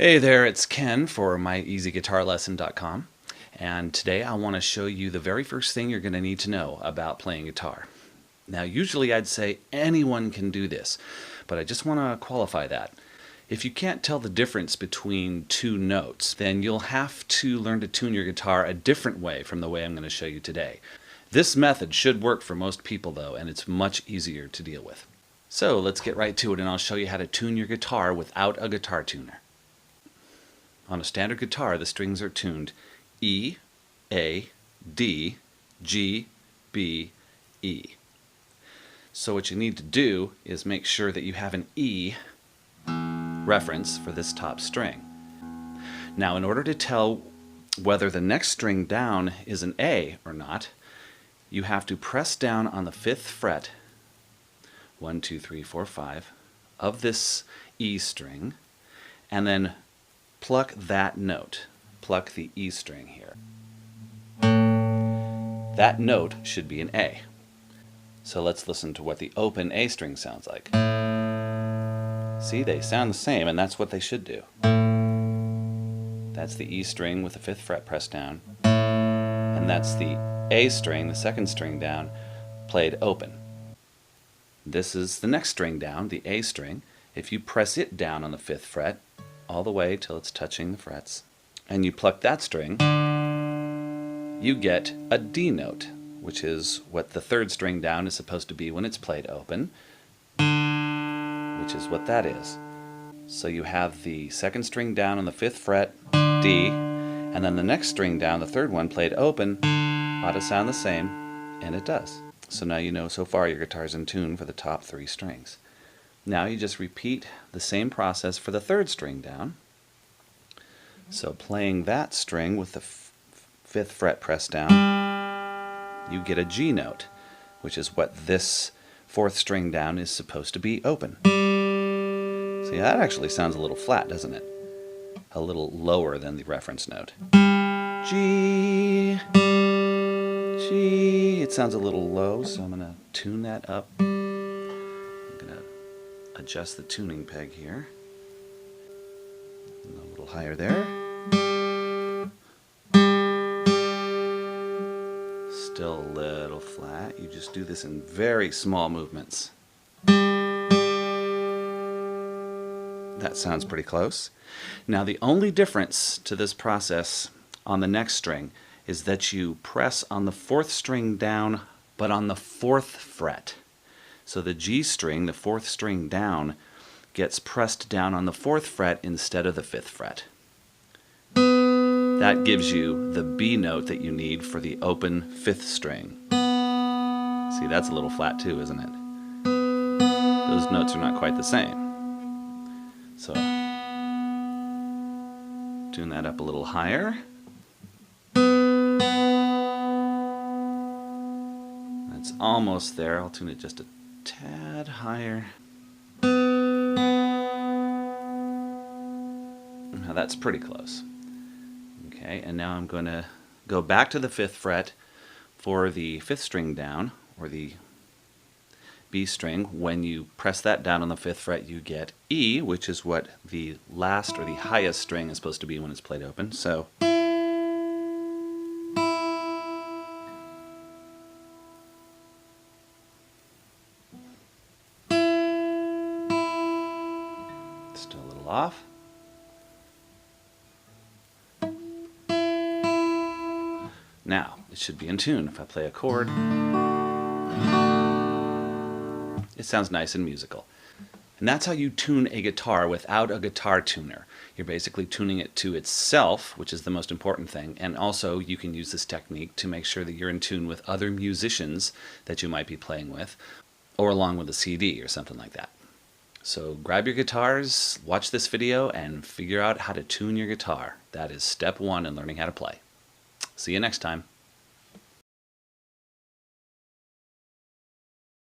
Hey there, it's Ken for MyEasyGuitarLesson.com, and today I want to show you the very first thing you're going to need to know about playing guitar. Now, usually I'd say anyone can do this, but I just want to qualify that. If you can't tell the difference between two notes, then you'll have to learn to tune your guitar a different way from the way I'm going to show you today. This method should work for most people though, and it's much easier to deal with. So let's get right to it, and I'll show you how to tune your guitar without a guitar tuner. On a standard guitar, the strings are tuned E, A, D, G, B, E. So what you need to do is make sure that you have an E reference for this top string. Now, in order to tell whether the next string down is an A or not, you have to press down on the 5th fret, 1, 2, 3, 4, 5, of this E string, and then pluck that note. Pluck the E string here. That note should be an A. So let's listen to what the open A string sounds like. See, they sound the same, and that's what they should do. That's the E string with the 5th fret pressed down, and that's the A string, the 2nd string down, played open. This is the next string down, the A string. If you press it down on the 5th fret, all the way till it's touching the frets, and you pluck that string, you get a D note, which is what the 3rd string down is supposed to be when it's played open, which is what that is. So you have the 2nd string down on the 5th fret, D, and then the next string down, the 3rd one, played open, ought to sound the same, and it does. So now you know so far your guitar's in tune for the top 3 strings. Now you just repeat the same process for the 3rd string down. So playing that string with the 5th fret pressed down, you get a G note, which is what this 4th string down is supposed to be open. See, that actually sounds a little flat, doesn't it? A little lower than the reference note. G, G. It sounds a little low, so I'm going to tune that up. Adjust the tuning peg here. A little higher there. Still a little flat. You just do this in very small movements. That sounds pretty close. Now, the only difference to this process on the next string is that you press on the 4th string down, but on the 4th fret. So the G string, the 4th string down, gets pressed down on the 4th fret instead of the 5th fret. That gives you the B note that you need for the open 5th string. See, that's a little flat too, isn't it? Those notes are not quite the same. So, tune that up a little higher. That's almost there. I'll tune it just a tad higher. Now that's pretty close. Okay, and now I'm going to go back to the 5th fret for the 5th string down, or the B string. When you press that down on the 5th fret, you get E, which is what the last or the highest string is supposed to be when it's played open. So still a little off. Now, it should be in tune. If I play a chord, it sounds nice and musical. And that's how you tune a guitar without a guitar tuner. You're basically tuning it to itself, which is the most important thing, and also you can use this technique to make sure that you're in tune with other musicians that you might be playing with, or along with a CD or something like that. So grab your guitars, watch this video, and figure out how to tune your guitar. That is step 1 in learning how to play. See you next time.